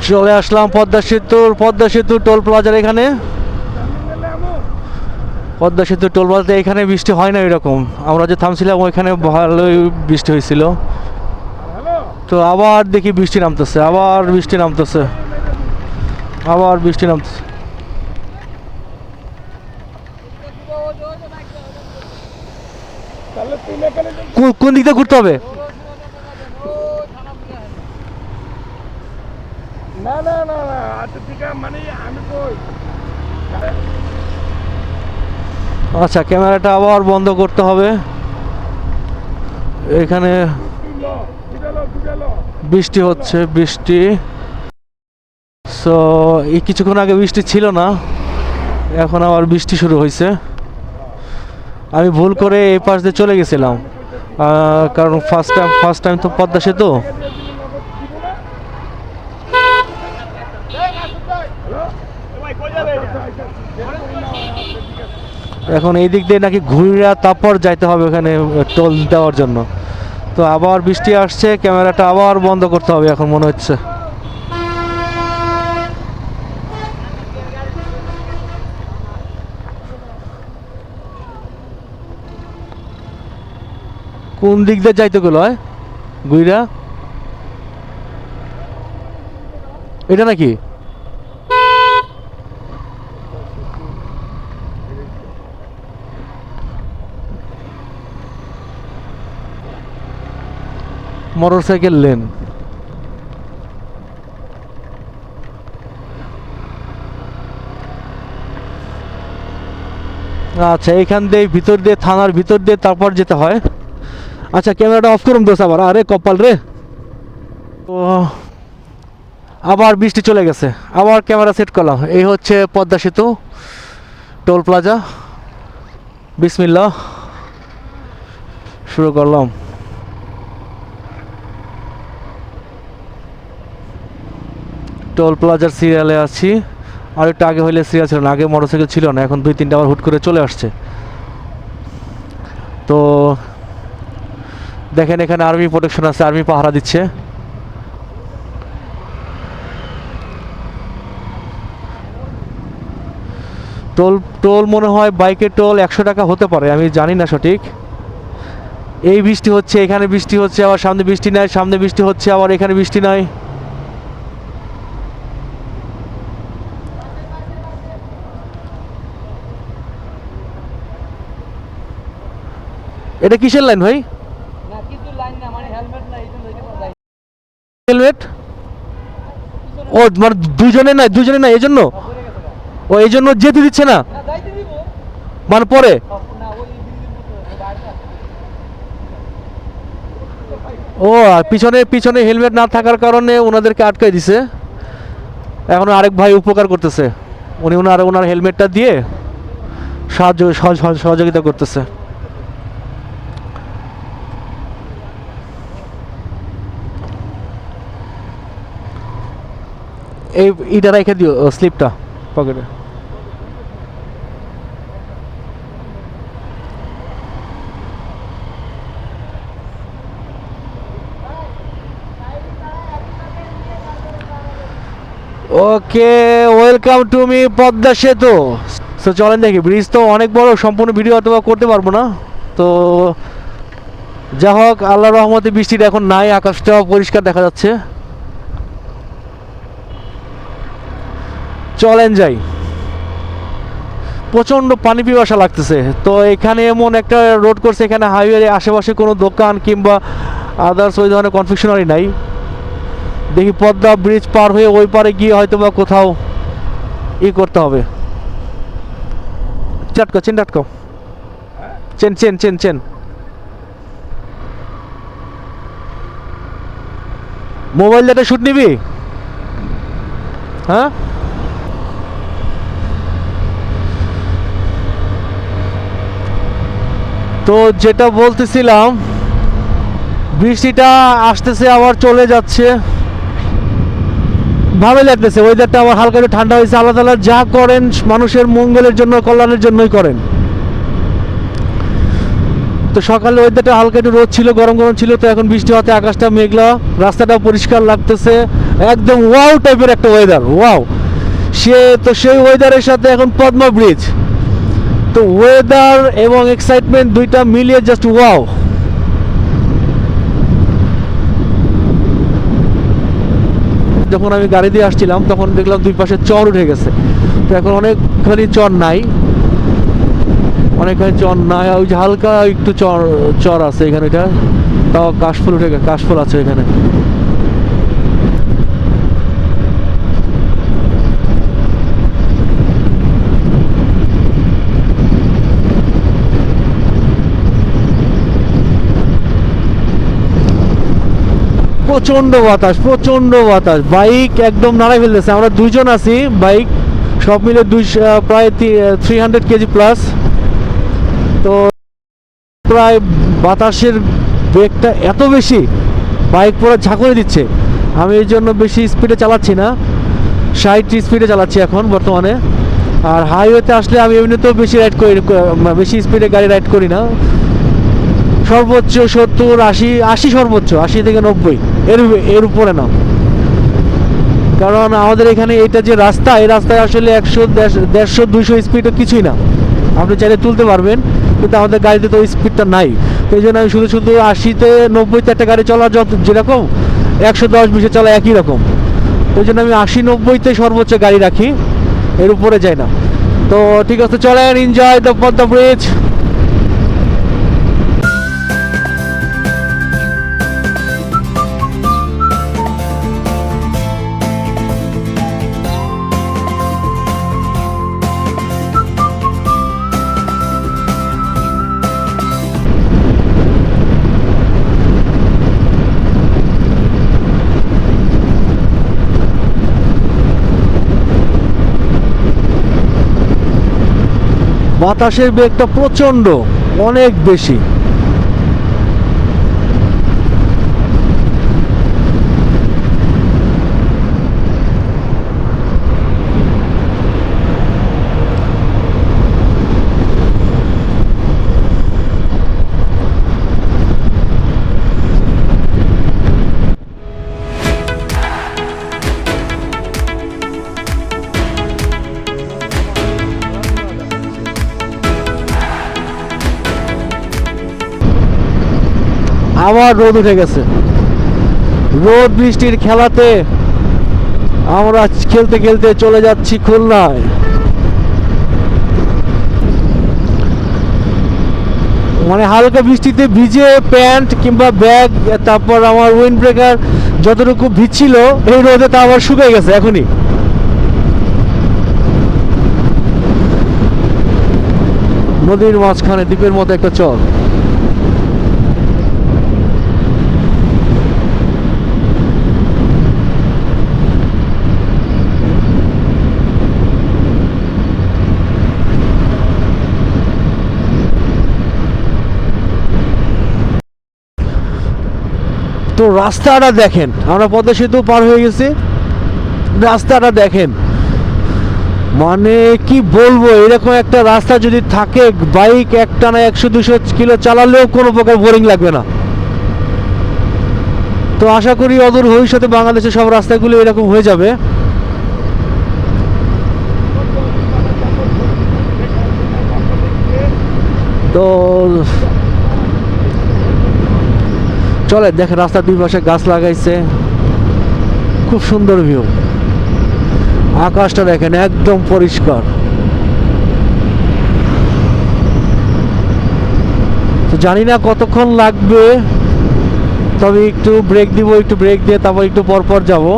চলে আসলাম পদ্মা সেতু টোল প্লাজার এখানে। পদ্মা সেতু টোল প্লাজাতে এখানে বৃষ্টি হয় না এরকম, আমরা যে থামছিলাম ওইখানে ভালোই বৃষ্টি হয়েছিল। তো আবার দেখি বৃষ্টি নামতেছে, আবার বৃষ্টি নামতেছে। কোন দিক দিয়ে ঘুরতে হবে? আচ্ছা, ক্যামেরাটা আবার বন্ধ করতে হবে। এখানে বৃষ্টি হচ্ছে, সো এই কিছুক্ষণ আগে বৃষ্টি ছিল না, এখন আবার বৃষ্টি শুরু হয়েছে। আমি ভুল করে এই পাশ দিয়ে চলে গেছিলাম, কারণ ফার্স্ট টাইম তো পদ্মা সেতু। এখন এই দিক দিয়ে নাকি ঘুরে তারপর যাইতে হবে ওখানে টোল দেওয়ার জন্য। তো আবার বৃষ্টি আসছে, ক্যামেরাটা আবার বন্ধ করতে হবে এখন মনে হচ্ছে। কোন দিক দিয়ে যাইতে গেল হয় গুইরা? এটা নাকি মোটরসাইকেল লেন? আচ্ছা, এখান দিয়ে ভিতর দিয়ে থানার ভিতর দিয়ে তারপর যেতে হয়। আচ্ছা, ক্যামেরাটা অফ করুন দোষ আবার, আরে কপাল রে। তো আবার বৃষ্টি চলে গেছে, আবার ক্যামেরা সেট করলাম। এই হচ্ছে পদ্মা সেতু টোল প্লাজা। বিসমিল্লাহ, শুরু করলাম। টোল প্লাজার সিরিয়ালে আছি। আর একটু আগে হইলে সিরিয়াল ছিল না, আগে মোটরসাইকেল ছিল না, এখন 2-3টা আবার হুট করে চলে আসছে। তো দেখেন এখানে আর্মি প্রোটেকশন আছে, আর্মি পাহারা দিচ্ছে। টোল মনে হয় বাইকের টোল 100 টাকা হতে পারে, আমি জানি না সঠিক। এই বৃষ্টি হচ্ছে, এখানে বৃষ্টি হচ্ছে, আবার সামনে বৃষ্টি নাই, সামনে বৃষ্টি হচ্ছে, আবার এখানে বৃষ্টি নাই। এটা কিসের লাইন ভাই? হেলমেট? ও মানে দুজনে নাই এই জন্য? ও এই জন্য যেতে দিচ্ছে না মানে পরে? ও পিছনে হেলমেট না থাকার কারণে ওনাদেরকে আটকাই দিছে। এখন আরেক ভাই উপকার করতেছে, ওনার হেলমেটটা দিয়ে সহযোগিতা করতেছে। এই ইটা রেখে দিও, স্লিপটা পকেটে। ওকে, ওয়েলকাম টু মি পদ্মা সেতু। সো চলেন দেখি, ব্রিজ তো অনেক বড়, সম্পূর্ণ ভিডিও অথবা করতে পারবো না। তো যা হোক, আল্লাহর রহমতে বৃষ্টিটা এখন নাই, আকাশটা পরিষ্কার দেখা যাচ্ছে। চলেন যাই। প্রচণ্ড পানি পিপাসা লাগতেছে। তো এখানে এমন একটা রোড করছে, এখানে হাইওয়ে আশেপাশে কোনো দোকান কিংবা আদার্স ওই ধরনের কনফেকশনারি নাই। দেখি পদ্মা ব্রিজ পার হয়ে ওই পারে গিয়ে হয়তো বা কোথাও করতে হবে। চেন টাটকাও, চেন। মোবাইল ডাটা শুট নিবি? হ্যাঁ, তো যেটা বলতেছিলাম, বৃষ্টিটা আসতেছে আবার চলে যাচ্ছে, ভালো লাগতেছে। ওয়েদারটা আবার হালকা একটু ঠান্ডা হয়েছে। আল্লাহ তাআলা যা করেন মানুষের মঙ্গলের জন্য, কল্যাণের জন্যই করেন। তো তো সকালে ওয়েদারটা হালকা একটু রোদ ছিল, গরম গরম ছিল, তো এখন বৃষ্টি হতে আকাশটা মেঘলা, রাস্তাটা পরিষ্কার লাগতেছে, একদম ওয়াও টাইপের একটা ওয়েদার, ওয়াও। সেই ওয়েদারের সাথে এখন পদ্মা ব্রিজ, তো ওয়েদার এবং এক্সাইটমেন্ট দুইটা মিলিয়ে জাস্ট ওয়াও। যখন আমি গাড়ি দিয়ে আসছিলাম তখন দেখলাম দুই পাশে চর উঠে গেছে, তো এখন অনেকখানি চর নাই, অনেকখানি চর নাই, ওই যে হালকা একটু চর চর আছে এখানে, এটা তাও কাশফুল উঠে গেছে, কাশফুল আছে এখানে। প্রচন্ড বাতাস, প্রচন্ড বাতাস, বাইক একদম নাড়াই ফেলতেছে। আমরা দুইজন আছি, বাইক সব মিলে প্রায় 300 কেজি প্লাস, তো প্রায় বাতাসের বেগটা এত বেশি, বাইক পুরো ঝাঁকুনি দিচ্ছে। আমি এই জন্য বেশি স্পিডে চালাচ্ছি না, 60 স্পিডে চালাচ্ছি এখন বর্তমানে। আর হাইওয়েতে আসলে আমি এমনিতেও বেশি রাইড করি, বেশি স্পিডে গাড়ি রাইড করি না, সর্বোচ্চ 70, 80 সর্বোচ্চ 80 থেকে 90, এর উপরে না। কারণ আমাদের এখানে এটা যে রাস্তা, এই রাস্তায় আসলে 100, 150, 200 স্পিডও কিছুই না, আপনি চাইলে তুলতে পারবেন, কিন্তু আমাদের গাড়িতে তো ওই স্পিডটা নাই। তো এই জন্য আমি শুধু 80-তে 90-তে একটা গাড়ি চলা যেরকম, 110-20-এ চলা একই রকম। তো এই জন্য আমি 80-90-তে সর্বোচ্চ গাড়ি রাখি, এর উপরে যাই না। তো ঠিক আছে, চলেন এনজয় দ্য পদ্মা ব্রিজ। বাতাসের বেগটা প্রচন্ড, অনেক বেশি। আবার রোদ উঠে গেছে, রোদ বৃষ্টির খেলাতে আমরা খেলতে খেলতে চলে যাচ্ছি খুলনায়। মানে হালকা বৃষ্টিতে ভিজে প্যান্ট কিংবা ব্যাগ, তারপর আমার উইন্ড ব্রেকার যতটুকু ভিজছিল, এই রোদে তা আবার শুকিয়ে গেছে এখনই। নদীর মাঝখানে দ্বীপের মতো একটা চর। তো রাস্তাটা দেখেন, আমরা পদ্মা সেতু পার হয়ে গেছি, রাস্তাটা দেখেন, মানে কি বলবো, এরকম একটা রাস্তা যদি থাকে, বাইক একটানা 100-200 কিলো চালালেও কোনো প্রকার বোরিং লাগবে না। তো আশা করি অদূর ভবিষ্যতে বাংলাদেশের সব রাস্তাগুলো এরকম হয়ে যাবে। তো চলে দেখেন, রাস্তার দুই পাশে গাছ লাগাইছে, খুব সুন্দর ভিউ। আকাশটা দেখেন একদম পরিষ্কার। তো জানি না কতক্ষণ লাগবে, তবে একটু ব্রেক দিব, একটু ব্রেক দিয়ে তারপর একটু পর পর যাবো।